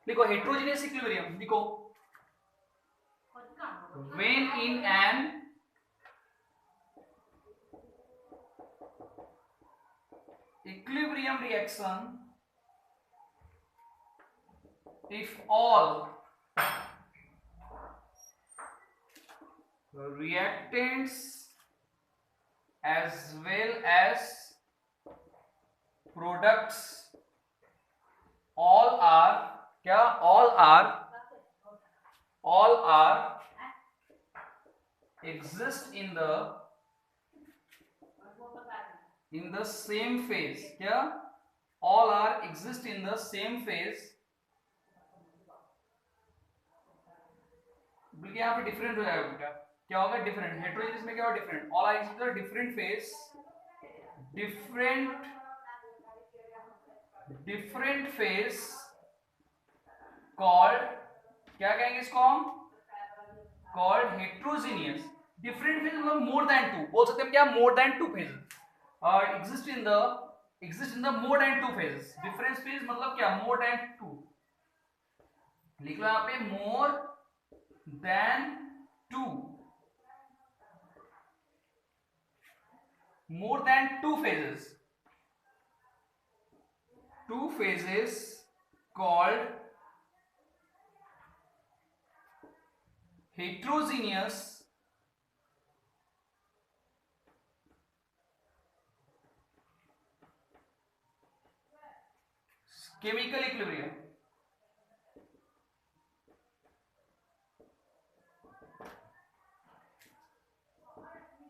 लिखो heterogeneous equilibrium, लिखो when in an equilibrium reaction if all reactants as well as products all are क्या all are exist in the same phase, क्या all are exist in the same phase, बल्कि यहाँ पे different हो जाएगा बेटा, क्या होगा डिफरेंट, हेट्रोजीनियस में क्या होगा different, all are exist in different phase, different phase called, क्या कहेंगे इसको हम, कॉल्ड हेट्रोजीनियस, डिफरेंट फेज मतलब मोर देन टू, बोल सकते हैं क्या, मोर देन टू फेजेस, और exist in the more than two phases, different phase मतलब क्या, मोर देन टू, लिख लो यहाँ पे more than two, more than two phases called heterogeneous chemical equilibrium,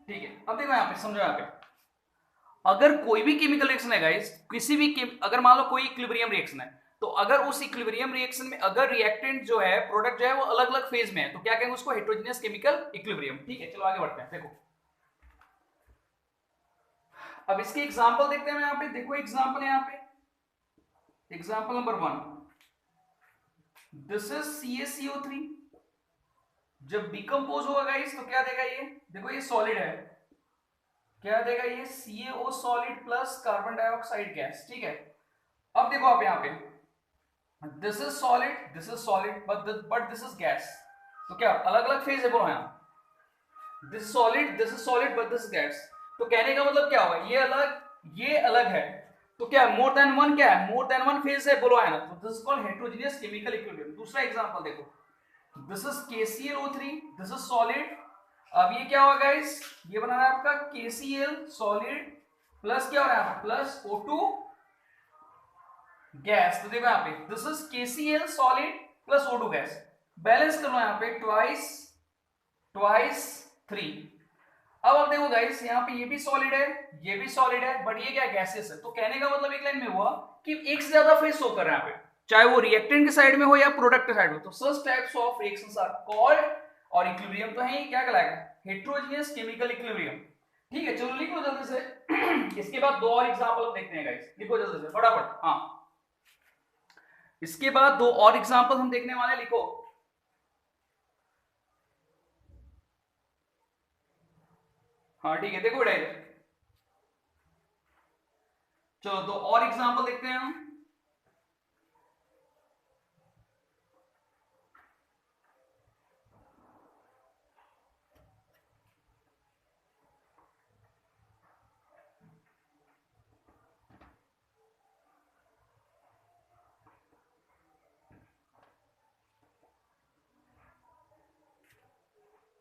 ठीक है। अब देखो यहाँ पे समझो, यहाँ पे अगर कोई भी केमिकल रिएक्शन है गाइस, किसी भी अगर मान लो कोई इक्विलिब्रियम रिएक्शन है, तो अगर उस इक्विलिब्रियम रिएक्शन में अगर रिएक्टेंट जो है, प्रोडक्ट जो है वो अलग अलग फेज में है, तो क्या कहेंगे उसको, हेट्रोजीनियस केमिकल इक्विलिब्रियम, ठीक है। चलो आगे बढ़ते हैं, देखो अब इसके एग्जांपल देखते हैं यहाँ पे, देखो एग्जांपल है यहाँ पे, example number 1, this is CaCO3, जब डिकम्पोज होगा गाइस तो क्या देगा ये, देखो ये सॉलिड है, क्या देगा ये, CaO solid plus carbon dioxide gas, ठीक है। अब देखो आप यहाँ पे, this is solid but this is gas, तो क्या अलग अलग फेज है बोलो यहाँ, this is solid but this gas, तो कहने का मतलब क्या होगा, ये अलग है, तो क्या मोर देन वन, क्या है मोर देन वन फेज है बोलो है ना, तो this is called heterogeneous chemical equilibrium. दूसरा एग्जांपल देखो, this is KClO3, this is solid, अब ये क्या होगा गाइस, ये बना रहा है आपका KCl सॉलिड प्लस क्या हो रहा है, प्लस O2 गैस, तो देखो यहाँ पे this is KCl solid plus O2 gas, balance कर लो यहाँ पे ट्वाइस 3। अब आप देखो गाइस, यहाँ पे ये भी सॉलिड है, ये भी सॉलिड है, बट ये क्या गैसेस है, तो कहने का मतलब एक लाइन में हुआ कि एक से ज्यादा फेज शो कर रहे हैं यहाँ पे, चाहे वो रिएक्टेंट के साइड में हो या प्रोडक्ट के साइड में, तो such types of reactions are called, और इक्विलिब्रियम तो है ही, क्या कहलाएगा, हेट्रोजीनियस केमिकल इक्विलिब्रियम, ठीक है। चलो लिखो जल्दी से इसके बाद दो और एग्जांपल देखते हैं गाइस, लिखो जल्दी से फटाफट, हाँ इसके बाद दो और एग्जांपल हम देखने वाले, लिखो हाँ ठीक है, देखो बेटा चलो दो और एग्जांपल देखते हैं हम,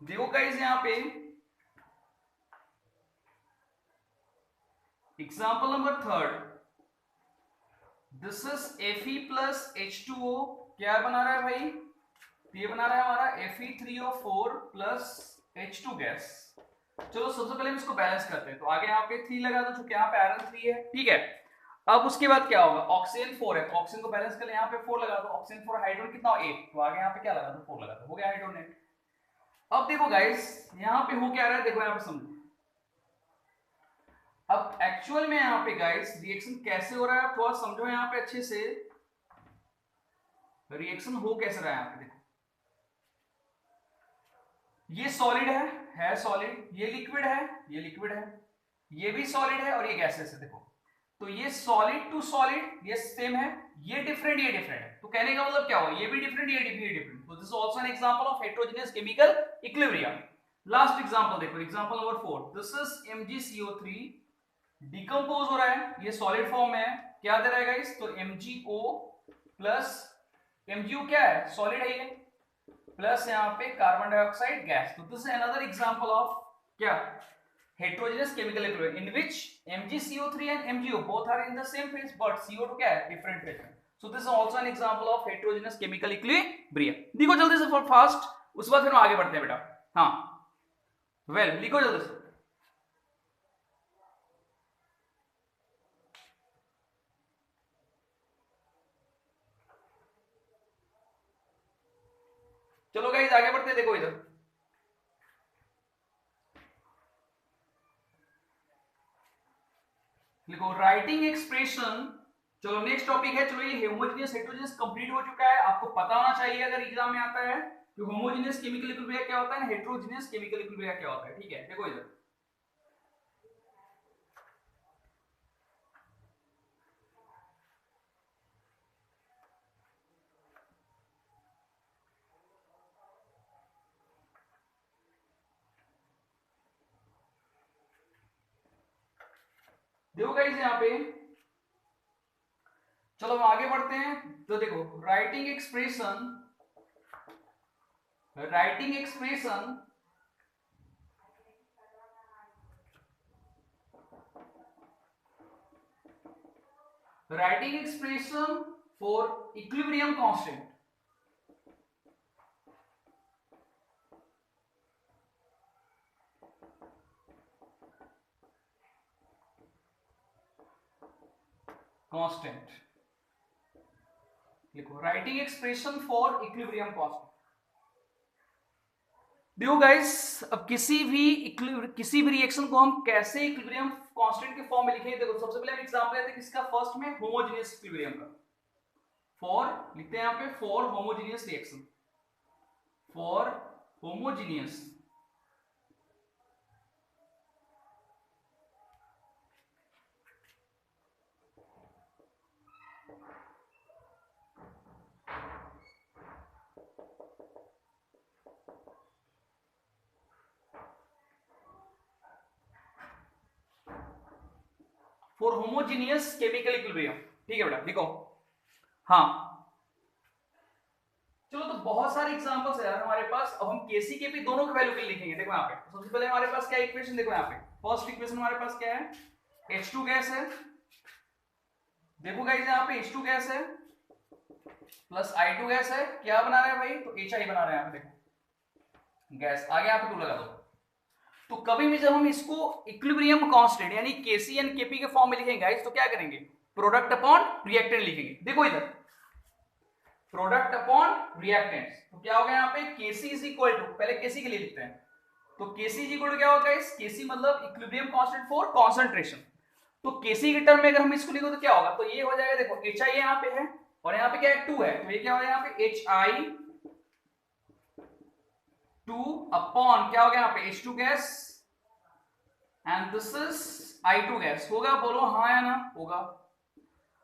देखो गाइस यहाँ पे example number 3, this is Fe plus H2O, क्या बना रहा है भाई, ये बना रहा है हमारा Fe3O4 प्लस H2 गैस। चलो सबसे पहले हम इसको बैलेंस करते हैं, तो आगे यहाँ पे 3 लगा दो, चूंकि यहाँ पे आयरन 3 है, ठीक है। अब उसके बाद क्या होगा, ऑक्सीजन 4 है, तो ऑक्सीजन को बैलेंस कर ले, यहाँ पे 4 लगा दो, ऑक्सीजन 4, हाइड्रोजन कितना 8, तो आगे यहाँ पे क्या लगा दो 4 लगा दो, हो गया हाइड्रोजन। अब देखो गाइस यहाँ पे हो क्या रहा है, देखो यहाँ पे समझो, अब एक्चुअल में यहाँ पे गाइस रिएक्शन कैसे हो रहा है, थोड़ा समझो यहाँ पे अच्छे से, रिएक्शन हो कैसे रहा है यहाँ पे, देखो ये सॉलिड है सॉलिड, ये लिक्विड है, ये भी सॉलिड है, और ये गैसेस है, देखो तो ये सॉलिड टू सॉलिड ये सेम है, ये डिफरेंट है, तो कहने का मतलब क्या हुआ, ये भी डिफरेंट ये भी डिफरेंट, तो this is also an example of heterogeneous chemical equilibrium. Last example देखो, example number 4, this is MgCO3 decompose हो रहा है, ये सॉलिड फॉर्म में है, क्या दे रहा है गाइस, तो MgO प्लस MgO क्या है, सॉलिड है ये, प्लस यहाँ पे कार्बन डाइऑक्साइड गैस, तो this is another example of क्या, heterogeneous chemical equilibrium in which MgCO3 and MgO both are in the same phase but CO2 क्या है, different phase में, so this is also an example of heterogeneous chemical equilibrium। लिखो जल्दी से for fast, उस बाद फिर हम आगे बढ़ते हैं बेटा। हाँ वेल लिखो जल्दी से। चलो गाइस आगे बढ़ते हैं, देखो इधर लिखो राइटिंग एक्सप्रेशन। चलो नेक्स्ट टॉपिक है, चलो ये होमोजेनियस हेटेरोजेनियस कंप्लीट हो चुका है, आपको पता होना चाहिए अगर एग्जाम में आता है कि होमोजेनियस केमिकल इक्विलिब्रियम क्या होता है, हेटेरोजेनियस केमिकल इक्विलिब्रियम क्या होता है, ठीक है। देखो इधर देखो गाइस यहाँ पे, चलो हम आगे बढ़ते हैं, तो देखो writing expression writing expression for equilibrium constant, constant लिखो writing expression for equilibrium constant. देखो गाइस, अब किसी भी रिएक्शन को हम कैसे इक्विलिब्रियम कांस्टेंट के फॉर्म में लिखेंगे, देखो सबसे पहले हम एग्जांपल लेते हैं किसका, फर्स्ट में होमोजेनियस इक्विलिब्रियम का, फॉर लिखते हैं यहाँ पे for homogeneous reaction, for homogeneous for homogeneous chemical equilibrium, ठीक है बेटा लिखो। हाँ चलो, तो बहुत सारे एग्जांपल्स है यार हमारे पास, अब हम केसी के भी दोनों के वैल्यू के लिए लिखेंगे। देखो यहाँ पे सबसे पहले हमारे पास क्या इक्वेशन, देखो यहाँ पे फर्स्ट इक्वेशन हमारे पास क्या है, H2 गैस है, देखो गाइस यहाँ पे H2 गैस है प्लस I2 गैस है, क्या बना रहे हैं भाई, तो HI बना रहे हैं यहाँ पे, देखो गैस, आगे यहाँ पे 2 लगा दो। तो कभी भी जब हम इसको इक्विलिब्रियम कांस्टेंट यानी केसी एंड केपी के फॉर्म में लिखेंगे गाइस, तो क्या करेंगे, प्रोडक्ट अपॉन रिएक्टेंट लिखेंगे। देखो इधर प्रोडक्ट अपॉन रिएक्टेंट्स, तो क्या होगा यहाँ पे, केसी इज इक्वल टू, पहले केसी के लिए लिखते हैं, तो केसी इज इक्वल टू क्या होगा इस, केसी मतलब इक्विलिब्रियम कांस्टेंट फॉर कंसंट्रेशन, तो केसी के टर्म में अगर हम इसको लिखो तो क्या होगा, तो ये हो जाएगा, देखो एच आई यहाँ पे है और यहाँ पे क्या है 2 है, तो ये क्या होगा यहाँ पे एच आई 2 अपॉन क्या हो गया यहाँ पे H2 gas and this is I2 gas, होगा बोलो हाँ या ना, होगा।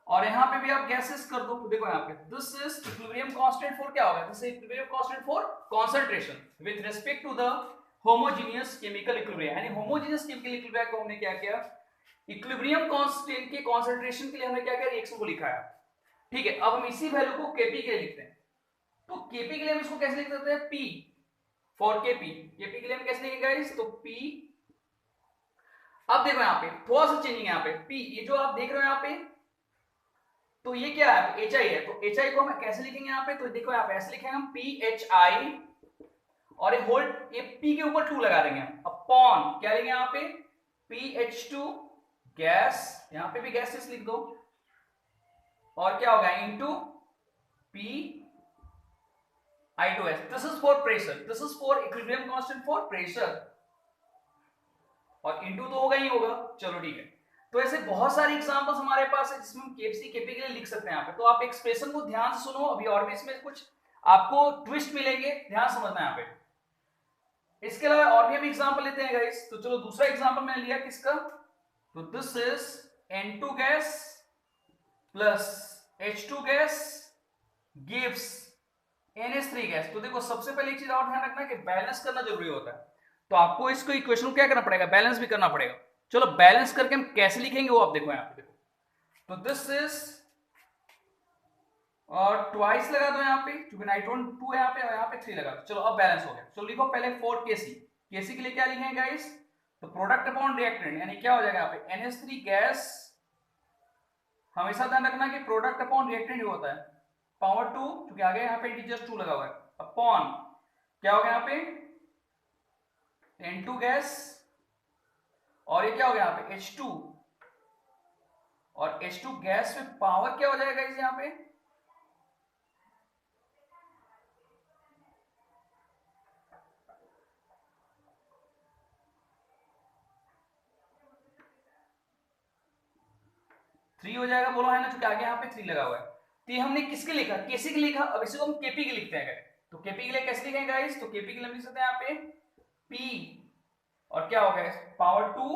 और यहाँ पे भी आप गैसेस कर दो, तो देखो यहाँ पे this is equilibrium constant for क्या होगा, this is equilibrium constant for concentration with respect to the homogeneous chemical equilibrium, यानी होमोजेनियस केमिकल इक्विलिब्रियम को हमने क्या किया, इक्विलिब्रियम कांस्टेंट के कंसंट्रेशन के लिए हमने क्या किया, रिएक्शन को लिखा है, ठीक है। अब हम इसी वैल्यू को केपी के लिए लिखते हैं, तो केपी के लिए हम इसको कैसे लिख देते हैं, पी फॉर केपी, केपी के लिए हम कैसे लिखेंगे गाइस, तो पी, अब देखो यहाँ पे थोड़ा सा चेंजिंग है, यहाँ पे पी, ये जो आप देख रहे हो यहाँ पे, तो ये क्या है, एच आई है, तो एच आई को हम कैसे लिखेंगे यहाँ पे, तो देखो यहाँ पे ऐसे लिखेंगे हम पी एच आई, और ये होल ये पी के ऊपर 2 लगा देंगे हम, अपॉन क्या लेंगे यहाँ पे, पी एच टू गैस, यहाँ पे भी गैसेस लिख दो, और क्या होगा into P I2S, this is for pressure, this is for equilibrium constant for pressure, और इनटू तो होगा ही होगा, चलो ठीक है। तो ऐसे बहुत सारे एग्जांपल्स हमारे पास है जिसमें हम केपी केपी के लिए लिख सकते हैं यहाँ पे, तो आप एक्सप्रेशन को ध्यान से सुनो, अभी और भी इसमें कुछ आपको ट्विस्ट मिलेंगे, ध्यान समझना यहाँ पे। इसके अलावा और भी हम एग्जांपल लेते हैं गाइस, तो चलो दूसरा एग्जांपल मैंने लिया किसका, तो this is N2 gas plus H2 gas gives NH3 gas. तो देखो सबसे पहले एक चीज और ध्यान रखना कि बैलेंस करना जरूरी होता है, तो आपको इसको इक्वेशन को क्या करना पड़ेगा, बैलेंस भी करना पड़ेगा। चलो बैलेंस करके हम कैसे लिखेंगे वो आप देखो, यहां पे देखो, तो दिस इज और ट्वाइस लगा दो यहाँ पे, क्योंकि नाइट्रोजन 2 है यहाँ पे, और यहाँ पे 3 लगा दो। चलो अब बैलेंस हो गया। चलो लिखो पहले 4 केसी। केसी के लिए क्या लिखेंगे गाइस, तो प्रोडक्ट अपॉन रिएक्टेंट, यानी क्या हो जाएगा यहाँ पे NH3 गैस। हमेशा ध्यान रखना कि प्रोडक्ट अपॉन रिएक्टेंट ही होता है, पावर 2, क्योंकि आगे यहाँ पे इंटीजर 2 लगा हुआ है, अपॉन क्या हो गया यहाँ पे N2 गैस, और ये क्या हो गया यहाँ पे H2, और H2 गैस में पावर क्या हो जाएगा इस यहाँ पे 3 हो जाएगा, बोलो है ना, क्योंकि आगे यहाँ पे 3 लगा हुआ है। तो ये हमने किसके लिखा, केसी के लिखा। अब इसी को हम केपी के लिखते हैं। तो केपी के लिए कैसे लिखेंगे गाइस, तो केपी के लिए हम लिख सकते हैं यहाँ पे पी, और क्या हो गया पावर 2,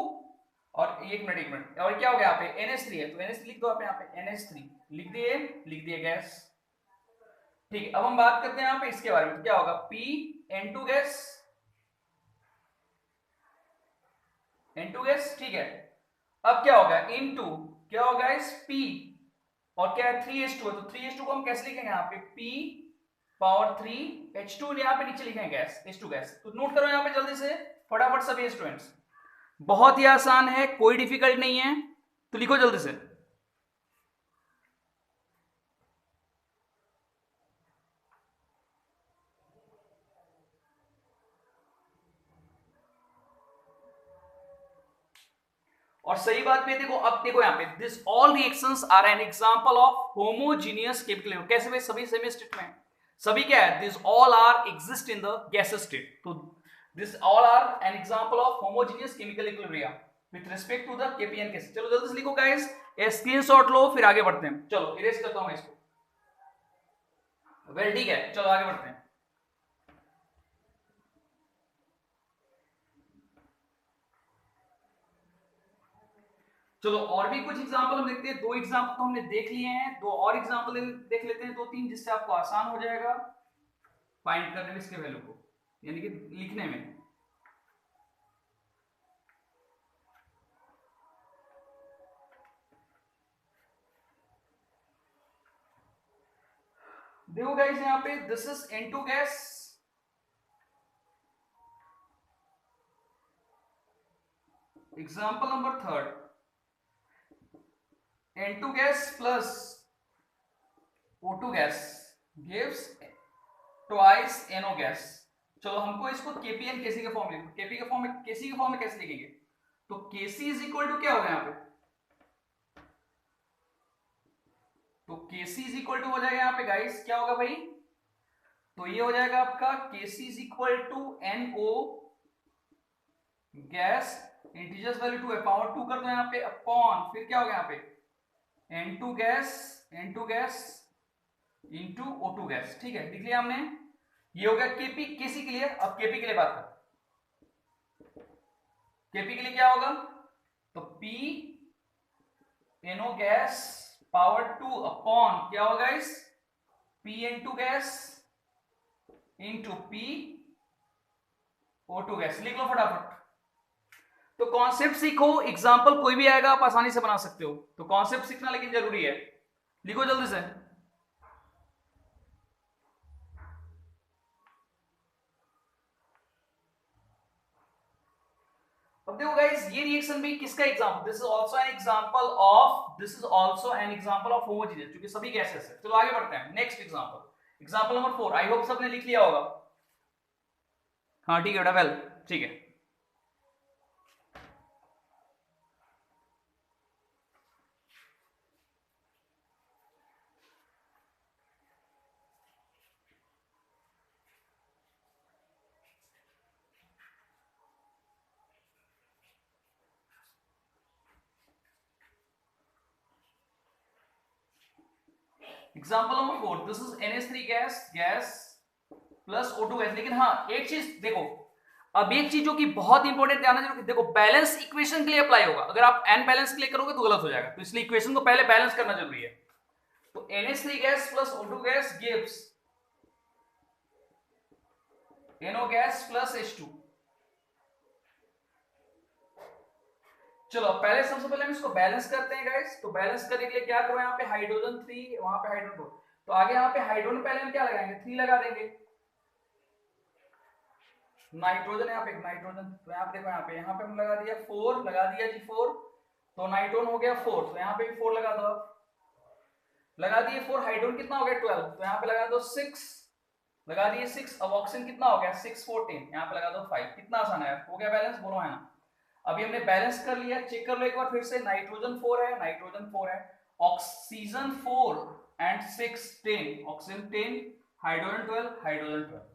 और एक मिनट, और क्या हो गया यहाँ पे NH3 है, तो NH3 लिख दो आप यहाँ पे, NH3 लिख दिए गैस। ठीक है, अब हम बात करते हैं यहाँ पे इसके बारे में, तो क्या होगा N2 गैस, N2 गैस, ठीक है। अब क्या होगा इनटू क्या होगा इस P, और क्या है 3H2 है, तो 3H2 को हम कैसे लिखेंगे यहाँ पे P पावर 3 H2 यहाँ पे नीचे लिखेंगे गैस H2 गैस। तो नोट करो यहाँ पे जल्दी से फटाफट सभी स्टूडेंट्स, बहुत ही आसान है, कोई डिफिकल्ट नहीं है, तो लिखो जल्दी से। और सही बात भी देखो, अब देखो यहाँ पे this all reactions are an example of homogeneous chemical. कैसे भाई, सभी सेमी स्टेट में, सभी क्या है, this all are exist in the gases state. तो this all are an example of homogeneous chemical equilibrium with respect to the KPN case. चलो जल्दी से लिखो गाइस, ये स्क्रीनशॉट लो, फिर आगे बढ़ते हैं। चलो इरेज करता हूं मैं इसको। वेल ठीक है, चलो आगे बढ़ते हैं। चलो और भी कुछ एग्जांपल हम देखते हैं। 2 एग्जांपल तो हमने देख लिए हैं, 2 और एग्जांपल देख लेते हैं, 2-3, जिससे आपको आसान हो जाएगा फाइंड करने में इसके वैल्यू को, यानी कि लिखने में। देखो गाइस यहाँ पे this is N2 gas, example number 3, N2 gas plus O2 gas gives twice NO gas. चलो हमको इसको केपीएन केसी के फॉर्म में, केपी के फॉर्म में, केसी के फॉर्म में कैसे लिखेंगे, तो केसी इज इक्वल टू क्या होगा यहाँ पे, तो केसी इज इक्वल टू हो जाएगा यहाँ पे गाइस, क्या होगा भाई, तो ये हो जाएगा आपका KC is equal to NO gas, integers value 2 है, पावर 2 कर दो यहाँ पे, अपॉन फिर क्या होगा यहाँ पे N2 gas into O2 gas. ठीक है, लिख लिया हमने। ये हो गया केपी केसी के लिए। अब केपी के लिए बात कर, केपी के लिए क्या होगा, तो P NO gas power 2 upon क्या होगा इस P gas into P O2 gas. लिख लो फटाफट। तो कॉन्सेप्ट सीखो, एग्जांपल कोई भी आएगा आप आसानी से बना सकते हो, तो कॉन्सेप्ट सीखना लेकिन जरूरी है। लिखो जल्दी से। अब देखो गाइस, ये रिएक्शन भी किसका example, this is also an example of homogeneous, क्योंकि सभी गैसेस है। चलो आगे बढ़ते हैं, next example number 4। I hope सबने लिख लिया होगा। हाँ ठीक है बेटा, वेल ठीक है। Example number 4, this is NH3 gas plus O2 gas. लेकिन हाँ एक चीज देखो, अब एक चीज जो कि बहुत इंपॉर्टेंट ध्यान है, देखो बैलेंस इक्वेशन के लिए अप्लाई होगा, अगर आप एन बैलेंस के लिए करोगे तो गलत हो जाएगा, तो इसलिए इक्वेशन को पहले बैलेंस करना जरूरी है। तो NH3 gas plus O2 gas gives NO gas plus H2। चलो पहले सबसे पहले हम इसको बैलेंस करते हैं गाइस। तो बैलेंस करने के लिए क्या करो, यहाँ पे हाइड्रोजन 3, वहां पे हाइड्रोजन 2, तो आगे यहाँ पे हाइड्रोजन पहले हम क्या लगाएंगे, 3 लगा देंगे। नाइट्रोजन यहाँ पे नाइट्रोजन, तो यहाँ पे देखो यहाँ पे हम लगा दिया 4, लगा दिया जी 4, तो नाइट्रोजन हो गया 4, तो यहाँ पे भी 4 लगा दो, लगा दिए 4। हाइड्रोजन कितना हो गया 12, तो यहाँ पे लगा दो 6, लगा दिए 6। अब ऑक्सीजन कितना हो गया 6 14, यहाँ पे लगा दो 5। कितना आसान है, हो गया बैलेंस, बोलो है ना। अभी हमने बैलेंस कर लिया, चेक कर लो एक बार फिर से। नाइट्रोजन 4 है, नाइट्रोजन 4 है, oxygen 4 and 6 10, oxygen 10, hydrogen 12, hydrogen 12।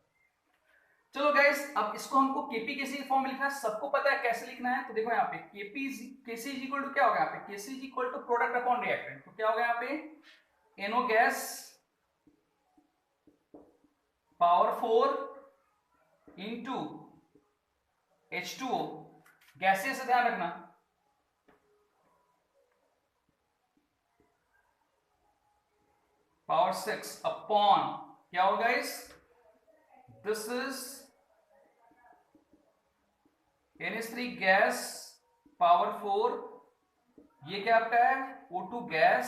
चलो गाइस, अब इसको हमको केपी केसी फॉर्म में लिखना है, सबको पता है कैसे लिखना है। तो देखो यहाँ पे KP KC is equal to क्या होगा, यहाँ पे KC is equal to product upon reactant, तो क्या होगा यहाँ पे NO gas power 4 into H2O, gases से ध्यान रखना, पावर 6 अपॉन क्या होगा इस, this is NH3 gas power 4, ये क्या आपका है O2 गैस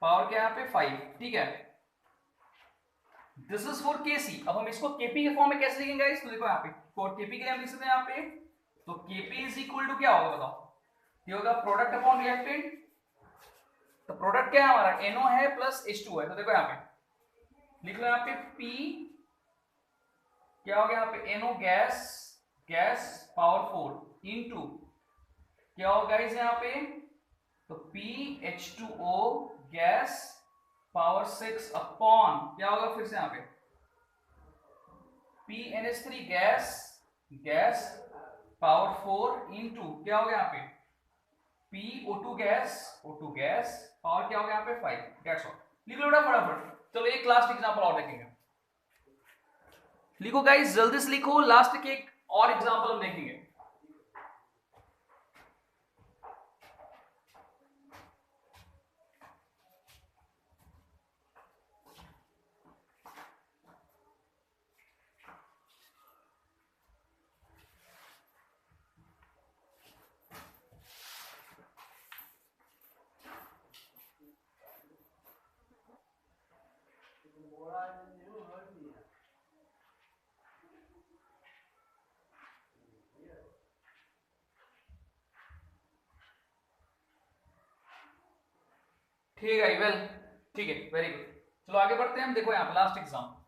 पावर क्या यहाँ पे 5, ठीक है। दिस इज फॉर केसी। अब हम इसको केपी के फॉर्म में कैसे लिखेंगे गाइस, तो देखो यहाँ पे फॉर केपी के लिए हम लिख सकते हैं यहाँ पे, तो केपी इज इक्वल टू क्या होगा बताओ, ये होगा प्रोडक्ट अपॉन रिएक्टेंट। तो प्रोडक्ट क्या है हमारा, NO है प्लस H2 है, तो देखो यहाँ पे लिख लो यहाँ पे P क्या हो गया यहाँ पे NO गैस पावर 4 इंटू क्या होगा इस यहाँ पे, तो PH2O गैस पावर 6 अपॉन क्या होगा फिर से यहाँ पे PNH3 गैस पावर 4 इंटू क्या होगा यहाँ पे PO2 गैस पावर क्या होगा यहाँ पे 5। दैट्स ऑल, लिख लो फटाफट। चलो एक लास्ट एग्जांपल और देखेंगे, लिखो गाइस जल्दी से लिखो, लास्ट के एक और एग्जांपल हम देखेंगे। ठीक है वेल, ठीक है, वेरी गुड। चलो आगे बढ़ते हैं हम, देखो यहाँ पे लास्ट एग्जाम।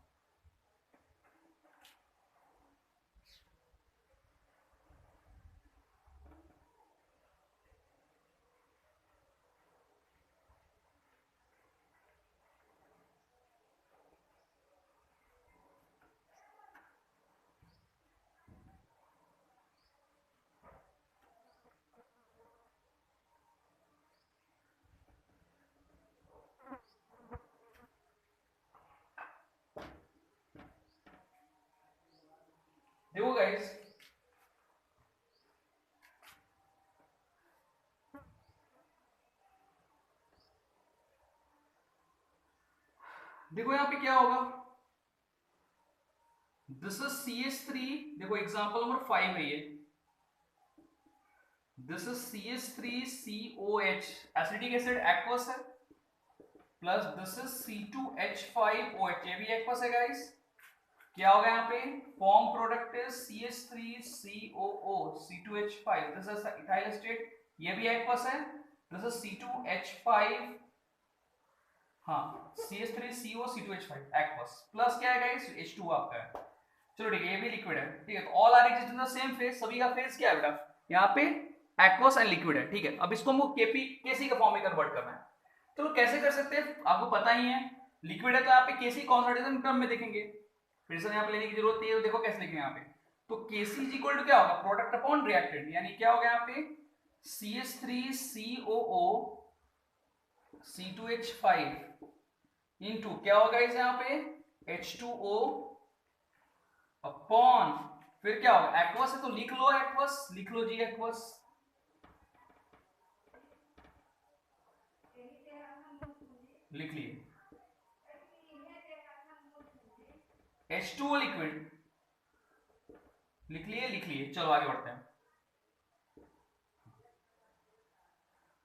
देखो गाइस, देखो यहाँ पे क्या होगा, दिस इज CH3, देखो एग्जांपल नंबर 5 है ये, this is CH3COH acidic acid aqueous है, प्लस दिस इज C2H5OH, ये भी एक्वस है गाइस। क्या होगा यहाँ पे, form product is CH3COO C2H5, this is ethyl estate, ये भी एक्वस है, दिस इज C2H5, हाँ CH3CO C2H5 एक्वस, प्लस क्या है गाइस H2 आपका है। चलो ठीक है, ये भी लिक्विड है, ठीक है। तो all are exist in the same phase, सभी का फेज क्या है बेटा, यहाँ पे एक्वस एंड लिक्विड है, ठीक है। अब इसको हमको केसी के फॉर्म में कन्वर्ट करना है। चलो कैसे कर सकते हैं, आपको पता ही है, लिक्विड है तो यहाँ पे केसी कॉन्संट्रेशन टर्म में देखेंगे, फिर से यहाँ पे लेने की जरूरत नहीं है। तो देखो कैसे लिखेंगे यहाँ पे, तो केसी इज इक्वल टू क्या होगा, प्रोडक्ट अपॉन रिएक्टेंट, यानी क्या होगा यहाँ पे CH3COO C2H5 इंटू क्या होगा इस यहाँ पे H2O अपॉन फिर क्या होगा, एक्वस है तो लिख लो एक्वस, लिख लो जी एक्वस। लिख लिए H2O लिक्विड, लिख लिए लिख लिए। चलो आगे बढ़ते हैं।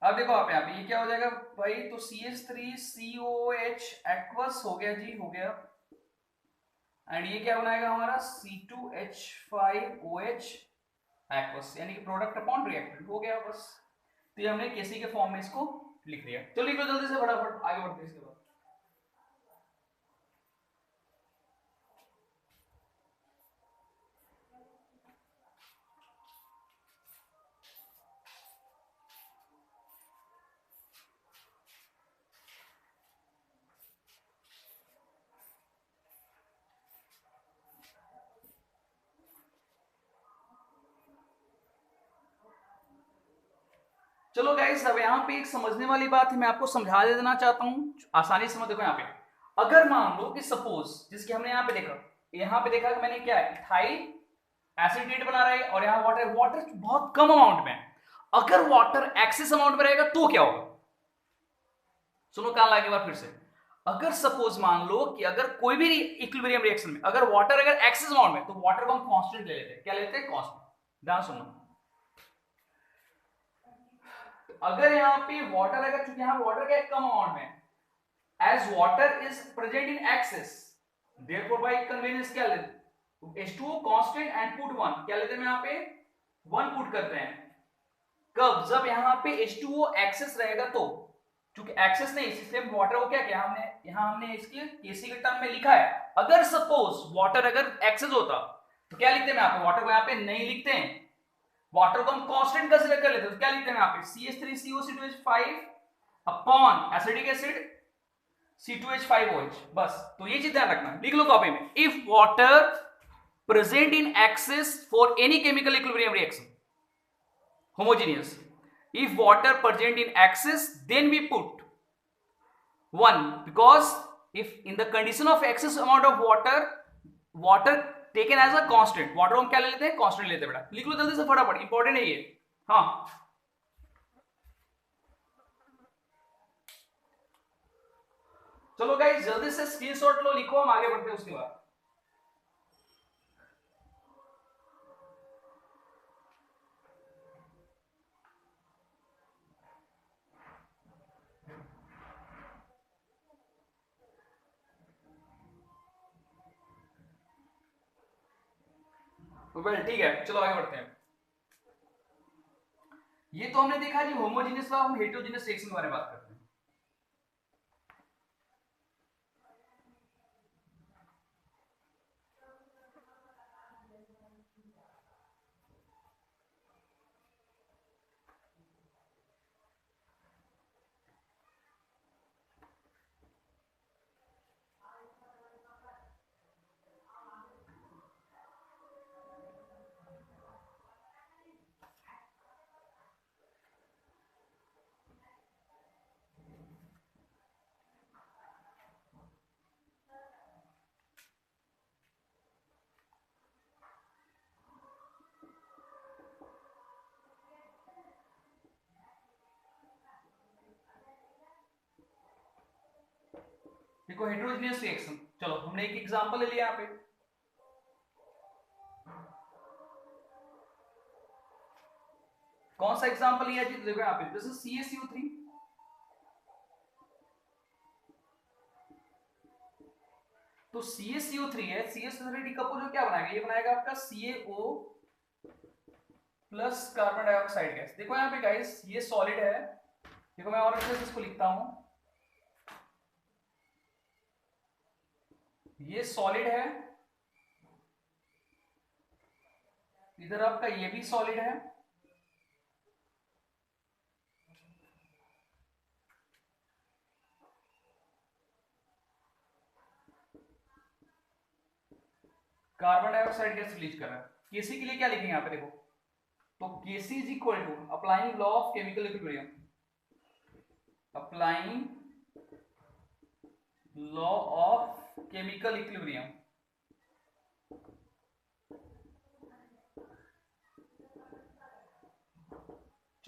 अब देखो आप यहाँ पे ये क्या हो जाएगा भाई, तो CH3COOH एक्वस हो गया जी, हो गया। एंड ये क्या बनाएगा हमारा C2H5OH एक्वस, यानी कि प्रोडक्ट अपॉन रिएक्टेंट हो गया बस। तो ये हमने केसी के फॉर्म में इसको लिख दिया। चलो लिख लो जल्दी से फटाफट, आगे बढ़ते हैं इसके बाद। चलो गाइस, अब यहाँ पे एक समझने वाली बात है, मैं आपको समझा देना चाहता हूँ, आसानी से समझ। देखो यहाँ पे अगर मान लो कि सपोज, जिसके हमने यहाँ पे देखा कि मैंने क्या है, इथाइल एसिटेट बना रहा है और यहाँ वाटर, वाटर बहुत कम अमाउंट में। अगर वाटर एक्सेस अमाउंट में रहेगा तो क्या होगा, सुनो कान लगा के बार फिर से। अगर सपोज मान लो कि अगर कोई भी इक्विलिब्रियम रिएक्शन में अगर वाटर अगर एक्सेस अमाउंट में, तो वाटर को हम कांस्टेंट ले लेते हैं। क्या लेते हैं, कांस्टेंट। ध्यान सुनो, अगर यहाँ पे वाटर अगर, चूंकि यहाँ वाटर का एक कम अमाउंट में, as water is present in excess, therefore by convenience क्या लेते हैं, H2O कांस्टेंट एंड पुट 1, क्या लेते हैं यहाँ पे 1 पुट करते हैं। कब, जब यहाँ पे H2O एक्सेस रहेगा तो, क्योंकि एक्सेस नहीं, इसलिए वाटर को क्या किया हमने, यहाँ हमने इसके केसी के टर्म में लिखा है। अगर सपोज वाटर अगर एक्सेस होता तो क्या लिखते हैं यहाँ पे, वाटर को यहाँ पे नहीं लिखते हैं, वाटर को हम कांस्टेंट कंसीडर कर लेते हैं। तो क्या लिखते हैं यहाँ पे CH3COC2H5 upon acidic acid C2H5OH, बस। तो ये चीज ध्यान रखना, लिख लो कॉपी में। If water present in access for any chemical equilibrium reaction homogeneous, if water present in excess then we put 1, because if in the condition of excess amount of water taken as a constant, water हम क्या ले लेते हैं, constant लेते हैं बेटा। लिख लो जल्दी से फटाफट, इंपॉर्टेंट है ये। हाँ चलो गाइस जल्दी से स्क्रीनशॉट लो, लिखो, हम आगे बढ़ते हैं उसके बाद। वेल ठीक है, चलो आगे बढ़ते हैं। ये तो हमने देखा जी होमोजेनियस, हम हेटेरोजेनियस रिएक्शन के बारे में बात करते हैं। देखो हेटेरोजेनियस रिएक्शन, चलो हमने एक एग्जांपल ले लिया यहाँ पे। कौन सा एग्जांपल लिया जी, देखो यहाँ पे दिस इज CaCO3, तो CaCO3 है, CaCO3 डिकम्पोज क्या बनाएगा, ये बनाएगा आपका CaO plus carbon dioxide gas. देखो यहाँ पे गाइस ये सॉलिड है, देखो मैं और अच्छे से इसको लिखता हूं, ये सॉलिड है, इधर आपका ये भी सॉलिड है, कार्बन डाइऑक्साइड गैस रिलीज कर रहा है। केसी के लिए क्या लिखेंगे यहाँ पे देखो, तो KC is equal to applying law of chemical equilibrium, applying law of chemical equilibrium,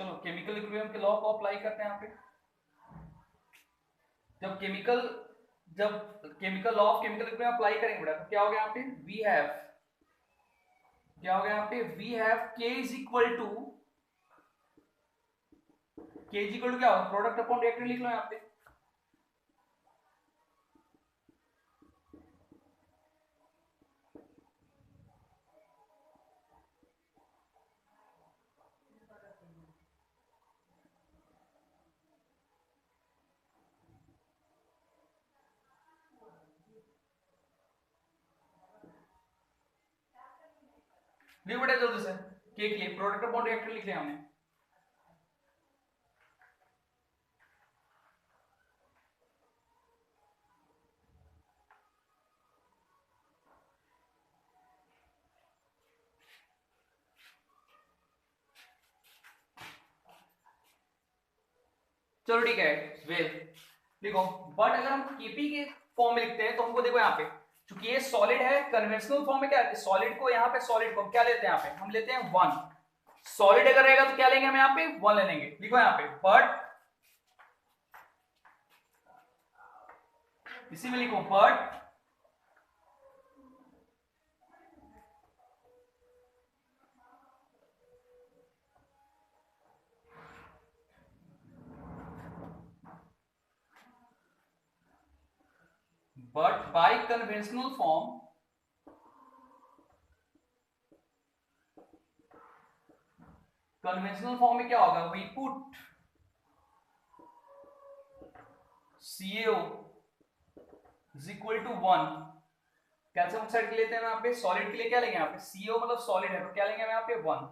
चलो केमिकल इक्विलिब्रियम के लॉ को अप्लाई करते हैं यहाँ पे। जब chemical law of chemical equilibrium apply करेंगे बेटा तो क्या हो गया यहाँ पे, we have K is equal to क्या होगा, प्रोडक्ट अपॉन रिएक्टेंट लिख लो यहाँ पे। लिख बेटा जल्दी से, के प्रोडक्ट अपॉन रिएक्टेंट लिख लिया हमने। चलो ठीक है, वेल देखो, बट अगर हम केपी के फॉर्म में लिखते हैं तो हमको देखो यहाँ पे, चूंकि ये सॉलिड है, कन्वेंशनल फॉर्म में क्या है, सॉलिड को यहाँ पे, सॉलिड को क्या लेते हैं यहाँ पे, हम लेते हैं 1। सॉलिड अगर रहेगा तो क्या लेंगे हम यहाँ पे, 1 ले लेंगे। लिखो यहाँ पे, बट इसी में लिखो, but by conventional form, conventional form में क्या होगा, we put CaO is equal to 1। Calcium oxide के लेते हैं यहाँ पे, सॉलिड के लिए क्या लेंगे यहाँ पे, CO मतलब सॉलिड है तो क्या लेंगे हम यहाँ पे 1।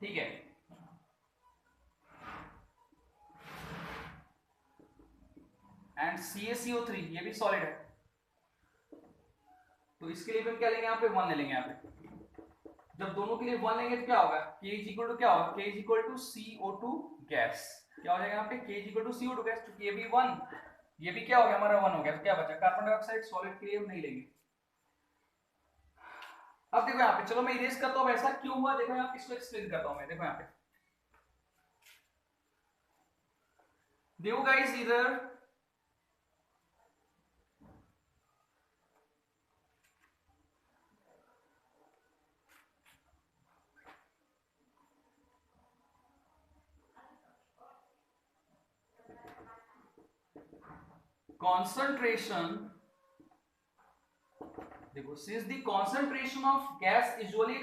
ठीक है, एंड CaCO3 ये भी सॉलिड है तो इसके लिए भी हम क्या लेंगे यहाँ पे, 1 ले लेंगे यहाँ पे। जब दोनों के लिए 1 लेंगे तो क्या होगा, K इज इक्वल टू क्या होगा, K is equal to CO2 gas. क्या हो जाएगा यहाँ पे, K is equal to CO2 gas, क्योंकि ये भी 1, ये भी क्या हो गया हमारा 1 हो गया, तो क्या बचा, कार्बन डाइऑक्साइड। सॉलिड के लिए हम नहीं लेंगे। अब देखो यहाँ पे, चलो मैं इरेज करता हूँ, ऐसा क्यों हुआ देखो यहाँ पे, इसको एक्सप्लेन करता हूँ मैं। देखो यहाँ पे, देखो गाइस, इधर concentration, देखो, since the concentration of gas is usually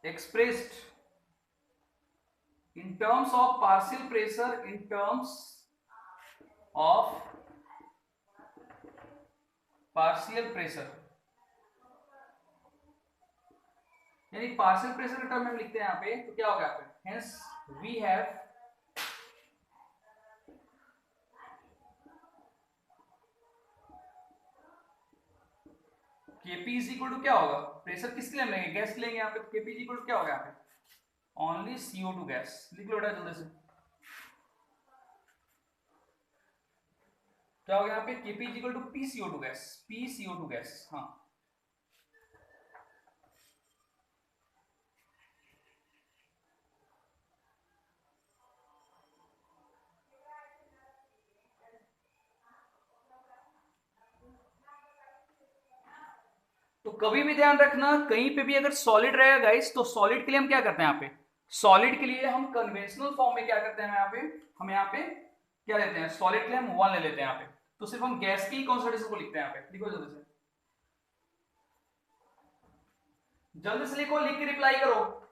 expressed in terms of partial pressure, in terms of partial pressure, यानी पार्शियल प्रेशर का टर्म हम लिखते हैं यहाँ पे तो क्या होगा, hence we have Kp is equal to क्या होगा, प्रेशर किसके लिए हम लेंगे, गैस लेंगे यहाँ पे, तो Kp इज इक्वल टू क्या होगा यहाँ पे, ओनली CO2 गैस। लिख लो बेटा जल्दी से, क्या होगा यहाँ पे, Kp is equal to PCO2 gas, PCO2 gas. हाँ, तो कभी भी ध्यान रखना, कहीं पे भी अगर सॉलिड रहेगा गाइस तो सॉलिड के लिए हम क्या करते हैं यहाँ पे, सॉलिड के लिए हम कन्वेंशनल फॉर्म में क्या करते हैं यहाँ पे, हम यहाँ पे क्या लेते हैं, सॉलिड के लिए हम 1 ले लेते हैं यहाँ पे, तो सिर्फ हम गैस की कॉन्सेंट्रेशन को लिखते हैं यहाँ पे। लिखो जल्दी से, जल्दी से लिखो, लिख के रिप्लाई करो।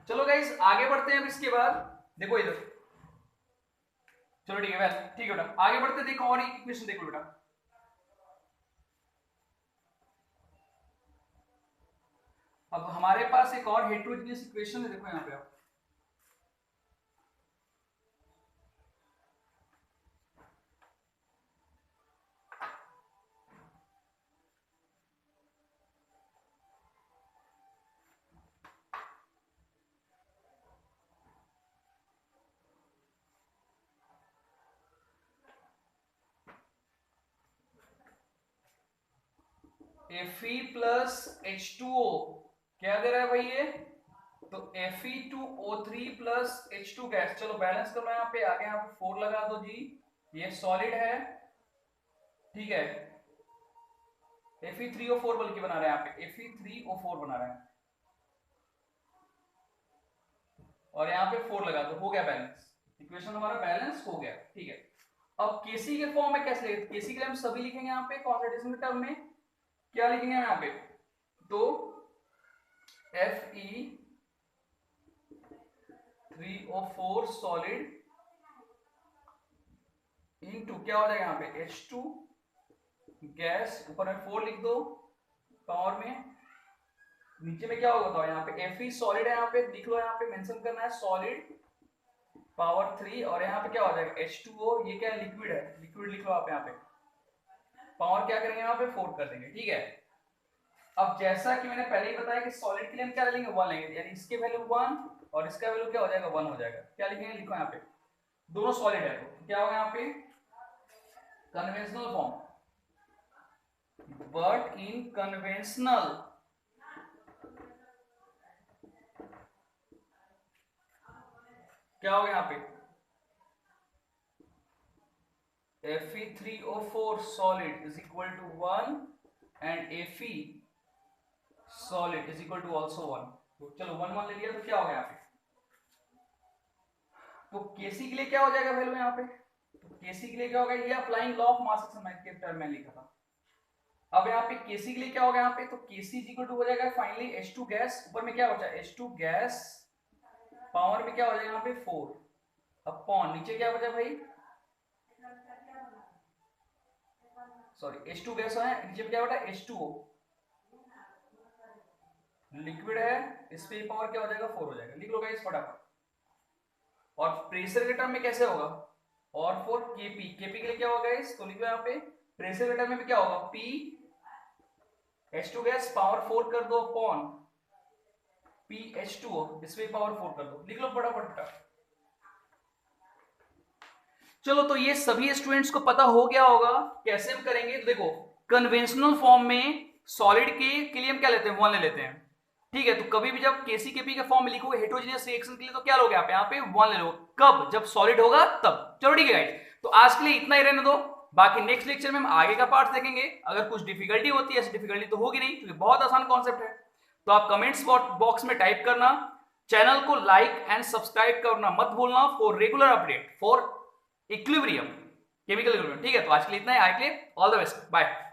चलो गाइस आगे बढ़ते हैं। अब इसके बाद देखो इधर, चलो ठीक है वेल, ठीक है बेटा, आगे बढ़ते देखो और इक्वेशन देखो बेटा। अब हमारे पास एक और हेटेरोजेनियस इक्वेशन है, देखो यहाँ पे आप Fe प्लस H2O क्या दे रहा है भाई ये, तो Fe2O3 प्लस H2 गैस। चलो बैलेंस करो यहाँ पे, आगे यहाँ पे 4 लगा दो जी, ये सॉलिड है, ठीक है। Fe3O4 बल्कि बना रहे हैं यहाँ पे, Fe3O4 बना रहे हैं, और यहाँ पे 4 लगा दो, हो गया बैलेंस, इक्वेशन हमारा बैलेंस हो गया, ठीक है। अब केसी के फॉर्म में कैसे लिखेंगे, केसी के लिए हम सभी लिखेंगे यहाँ पे कॉन्सेंट्रेशन के टर्म में, क्या लिखेंगे यहाँ पे, तो Fe3O4 सॉलिड इनटू क्या हो जाएगा यहाँ पे H2 गैस, ऊपर में 4 लिख दो पावर में, नीचे में क्या होगा तो यहाँ पे Fe सॉलिड है, यहाँ पे लिख लो, यहाँ पे मेंशन करना है सॉलिड पावर 3, और यहाँ पे क्या हो जाएगा H2O, ये क्या लिक्विड है, लिक्विड लिख लो आप यहाँ पे, पावर क्या करेंगे यहाँ पे 4 कर देंगे, ठीक है। अब जैसा कि मैंने पहले ही बताया कि सॉलिड के लिए हम क्या लेंगे 1 लेंगे, यानी इसके वैल्यू 1 और इसका वैल्यू क्या हो जाएगा 1 हो जाएगा, क्या लिखेंगे लिखो यहाँ पे, दोनों सॉलिड है तो क्या होगा यहाँ पे conventional form, but in conventional क्या होगा यहाँ पे Fe3O4 solid is equal to 1 and Fe solid is equal to also 1। तो चलो 1 1 ले लिया, तो क्या हो गया यहाँ पे, तो Kc के लिए क्या हो जाएगा वैल्यू यहाँ पे, तो Kc के लिए क्या होगा, ये applying law of mass action के टर्म में लिखा था। अब यहाँ पे Kc के लिए क्या होगा यहाँ पे, तो Kc is equal to हो जाएगा फाइनली H2 गैस, ऊपर में क्या बचा H2 गैस, पावर में क्या हो जाएगा यहाँ पे 4 अपॉन, नीचे क्या बचा भाई, सॉरी H2 गैस है, नीचे क्या बचा H2O लिक्विड है, इस पे पावर क्या हो जाएगा 4 हो जाएगा, लिख लो गाइस फटाफट। और प्रेशर के टर्म में कैसे होगा, और फॉर Kp, Kp के लिए क्या होगा गाइस, तो लिखो यहाँ पे प्रेशर के टर्म में भी क्या होगा P H2 गैस पावर 4 कर दो अपॉन P H2O, इस पे पावर 4 कर दो, लिख लो फटाफट। चलो तो ये सभी स्टूडेंट्स को पता हो गया होगा कैसे हम करेंगे, तो देखो कन्वेंशनल फॉर्म में सॉलिड के लिए हम क्या लेते हैं 1 ले लेते हैं, ठीक है। तो कभी भी जब Kc Kp के फॉर्म में लिखोगे हेटेरोजेनियस रिएक्शन के लिए तो क्या लोगे आप यहाँ पे 1 ले लो, कब, जब सॉलिड होगा तब। चलो ठीक है गाइस, तो आज के लिए इतना ही रहने दो, बाकी नेक्स्ट लेक्चर में हम आगे का पार्ट देखेंगे। अगर कुछ डिफिकल्टी होती है, ऐसी डिफिकल्टी तो होगी नहीं क्योंकि बहुत आसान कॉन्सेप्ट है, तो आप कमेंट्स बॉक्स में टाइप करना, चैनल को लाइक एंड सब्सक्राइब करना मत भूलना for regular update for equilibrium chemical equilibrium, ठीक है। तो आज के लिए इतना ही, आज के लिए ऑल द बेस्ट, बाय।